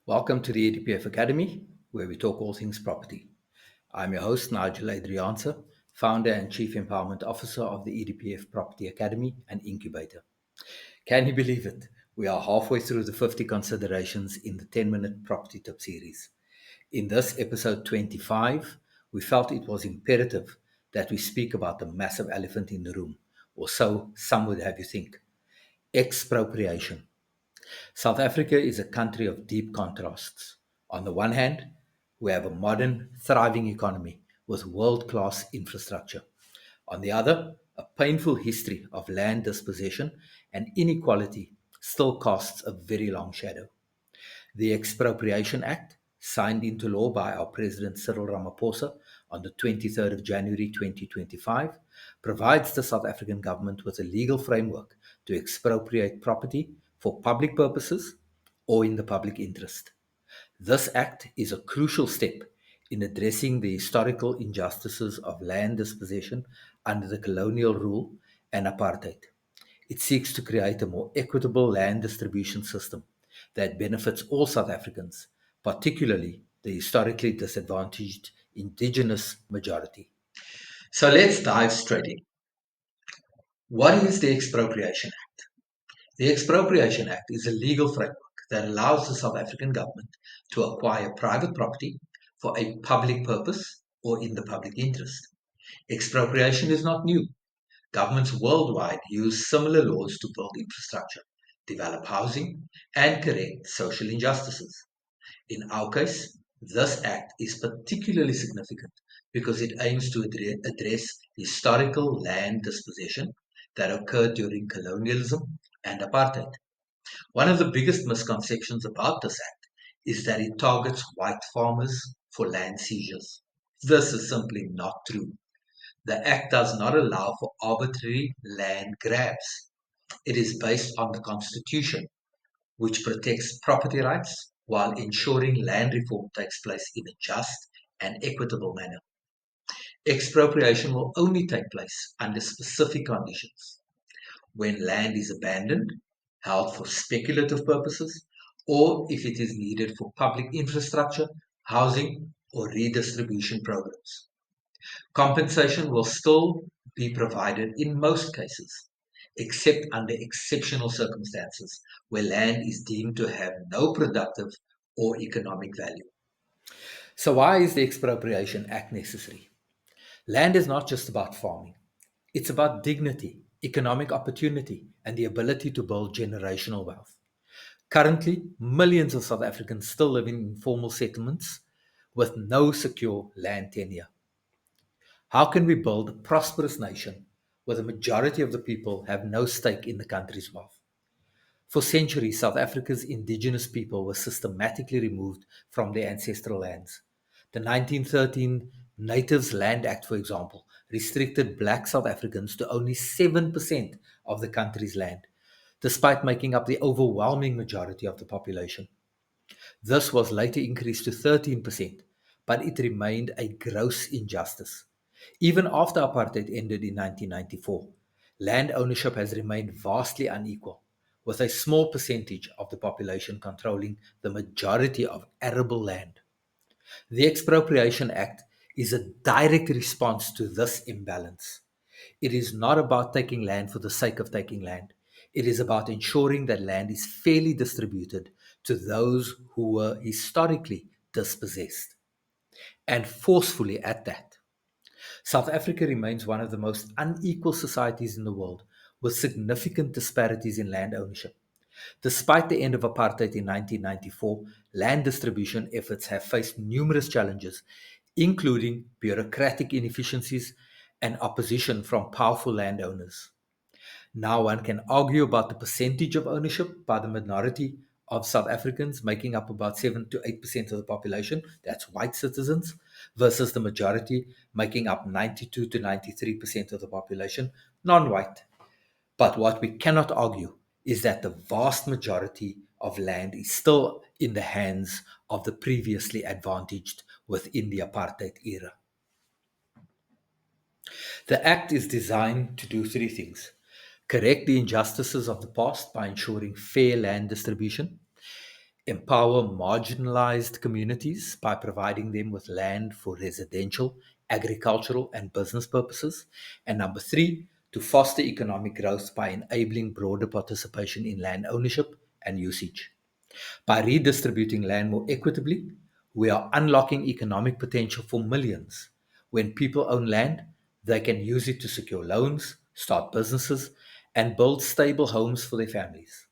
Welcome to the EDPF Academy, where we talk all things property. I'm your host, Nigel Adrianse, founder and chief empowerment officer of the EDPF Property Academy and Incubator. Can you believe it? We are halfway through the 50 considerations in the 10-minute property tip series. In this episode 25, we felt it was imperative that we speak about the massive elephant in the room, or so some would have you think: expropriation. South Africa is a country of deep contrasts. On the one hand, we have a modern, thriving economy with world class infrastructure. On the other, a painful history of land dispossession and inequality still casts a very long shadow. The Expropriation Act, signed into law by our President Cyril Ramaphosa on the 23rd of January 2025, provides the South African government with a legal framework to expropriate property for public purposes or in the public interest. This act is a crucial step in addressing the historical injustices of land dispossession under the colonial rule and apartheid. It seeks to create a more equitable land distribution system that benefits all South Africans, particularly the historically disadvantaged indigenous majority. So let's dive straight in. What is the Expropriation Act? The Expropriation Act is a legal framework that allows the South African government to acquire private property for a public purpose or in the public interest. Expropriation is not new. Governments worldwide use similar laws to build infrastructure, develop housing, and correct social injustices. In our case, this act is particularly significant because it aims to address historical land dispossession that occurred during colonialism and apartheid. One of the biggest misconceptions about this act is that it targets white farmers for land seizures. This is simply not true. The Act does not allow for arbitrary land grabs. It is based on the Constitution, which protects property rights while ensuring land reform takes place in a just and equitable manner. Expropriation will only take place under specific conditions: when land is abandoned, held for speculative purposes, or if it is needed for public infrastructure, housing, or redistribution programs. Compensation will still be provided in most cases, except under exceptional circumstances where land is deemed to have no productive or economic value. So, why is the Expropriation Act necessary? Land is not just about farming, it's about dignity, economic opportunity, and the ability to build generational wealth. Currently, millions of South Africans still live in informal settlements with no secure land tenure. How can we build a prosperous nation where the majority of the people have no stake in the country's wealth? For centuries, South Africa's indigenous people were systematically removed from their ancestral lands. The 1913 Natives Land Act, for example, restricted black South Africans to only 7% of the country's land, despite making up the overwhelming majority of the population. This was later increased to 13%, but it remained a gross injustice. Even after apartheid ended in 1994, land ownership has remained vastly unequal, with a small percentage of the population controlling the majority of arable land. The Expropriation Act is a direct response to this imbalance. It is not about taking land for the sake of taking land. It is about ensuring that land is fairly distributed to those who were historically dispossessed, and forcefully at that. South Africa remains one of the most unequal societies in the world, with significant disparities in land ownership. Despite the end of apartheid in 1994, land distribution efforts have faced numerous challenges, including bureaucratic inefficiencies and opposition from powerful landowners. Now, one can argue about the percentage of ownership by the minority of South Africans, making up about 7 to 8% of the population, that's white citizens, versus the majority, making up 92 to 93% of the population, non white. But what we cannot argue is that the vast majority of land is still in the hands of the previously advantaged within the apartheid era. The Act is designed to do three things: correct the injustices of the past by ensuring fair land distribution, empower marginalized communities by providing them with land for residential, agricultural, and business purposes. And number three, to foster economic growth by enabling broader participation in land ownership and usage. By redistributing land more equitably, we are unlocking economic potential for millions. When people own land, they can use it to secure loans, start businesses, and build stable homes for their families.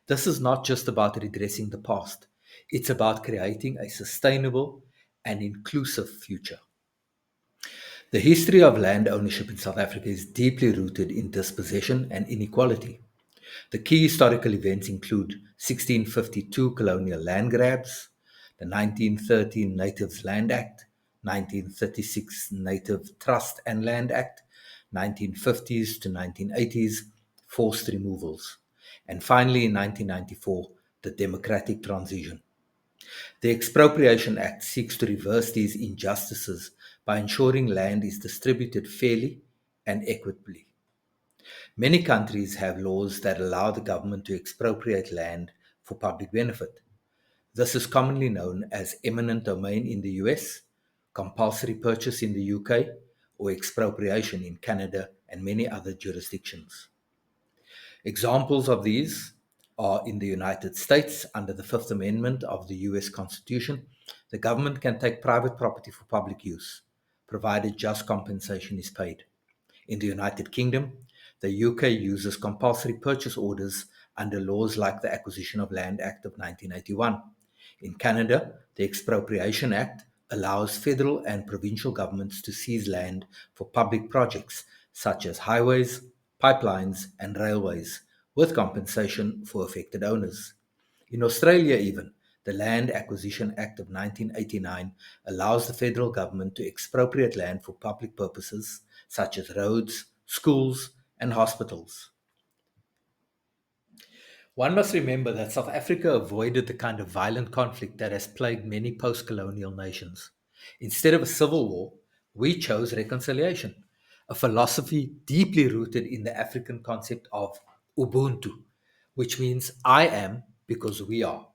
This is not just about redressing the past, it's about creating a sustainable and inclusive future. The history of land ownership in South Africa is deeply rooted in dispossession and inequality. The key historical events include 1652 colonial land grabs, the 1913 Natives Land Act, 1936 Native Trust and Land Act, 1950s to 1980s forced removals, and finally in 1994 the democratic transition. The Expropriation Act seeks to reverse these injustices by ensuring land is distributed fairly and equitably. Many countries have laws that allow the government to expropriate land for public benefit. This is commonly known as eminent domain in the US, compulsory purchase in the UK, or expropriation in Canada and many other jurisdictions. Examples of these are in the United States under the Fifth Amendment of the US Constitution. The government can take private property for public use, provided just compensation is paid. In the United Kingdom, the UK uses compulsory purchase orders under laws like the Acquisition of Land Act of 1981. In Canada, the Expropriation Act allows federal and provincial governments to seize land for public projects such as highways, pipelines, and railways, with compensation for affected owners. In Australia, even, the Land Acquisition Act of 1989 allows the federal government to expropriate land for public purposes such as roads, schools, and hospitals. One must remember that South Africa avoided the kind of violent conflict that has plagued many post colonial nations. Instead of a civil war, we chose reconciliation, a philosophy deeply rooted in the African concept of Ubuntu, which means I am because we are.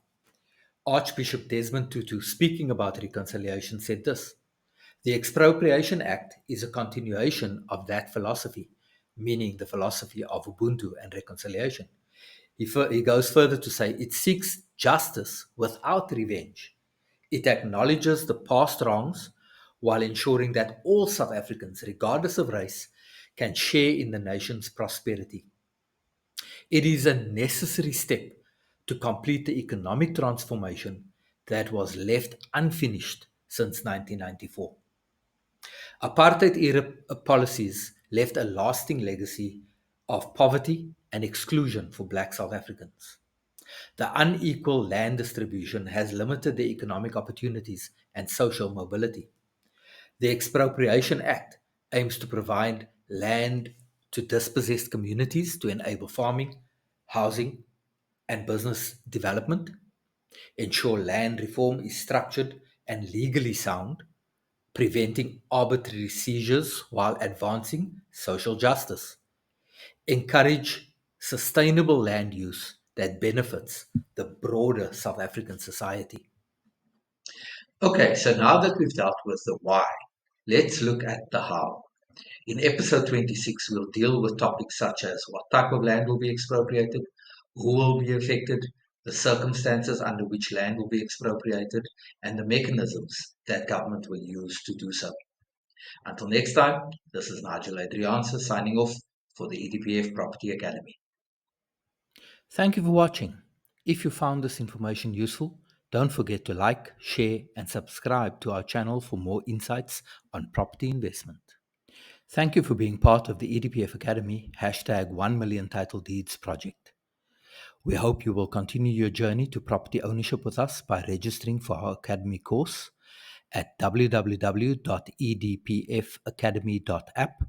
Archbishop Desmond Tutu, speaking about reconciliation, said this: the Expropriation Act is a continuation of that philosophy, meaning the philosophy of Ubuntu and reconciliation. He goes further to say it seeks justice without revenge. It acknowledges the past wrongs while ensuring that all South Africans, regardless of race, can share in the nation's prosperity. It is a necessary step to complete the economic transformation that was left unfinished since 1994. Apartheid era policies left a lasting legacy of poverty and exclusion for black South Africans. The unequal land distribution has limited the economic opportunities and social mobility. The Expropriation Act aims to provide land to dispossessed communities to enable farming, housing, and business development, ensure land reform is structured and legally sound, preventing arbitrary seizures while advancing social justice, encourage sustainable land use that benefits the broader South African society. Okay, so now that we've dealt with the why, let's look at the how. In episode 26, we'll deal with topics such as what type of land will be expropriated, who will be affected, the circumstances under which land will be expropriated, and the mechanisms that government will use to do so. Until next time, this is Nigel Adriansa signing off for the EDPF Property Academy. Thank you for watching. If you found this information useful, don't forget to like, share, and subscribe to our channel for more insights on property investment. Thank you for being part of the EDPF Academy #1 million title deeds project. We hope you will continue your journey to property ownership with us by registering for our academy course at www.edpfacademy.app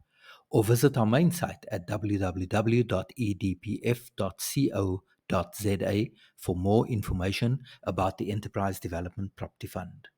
or visit our main site at www.edpf.co.za for more information about the Enterprise Development Property Fund.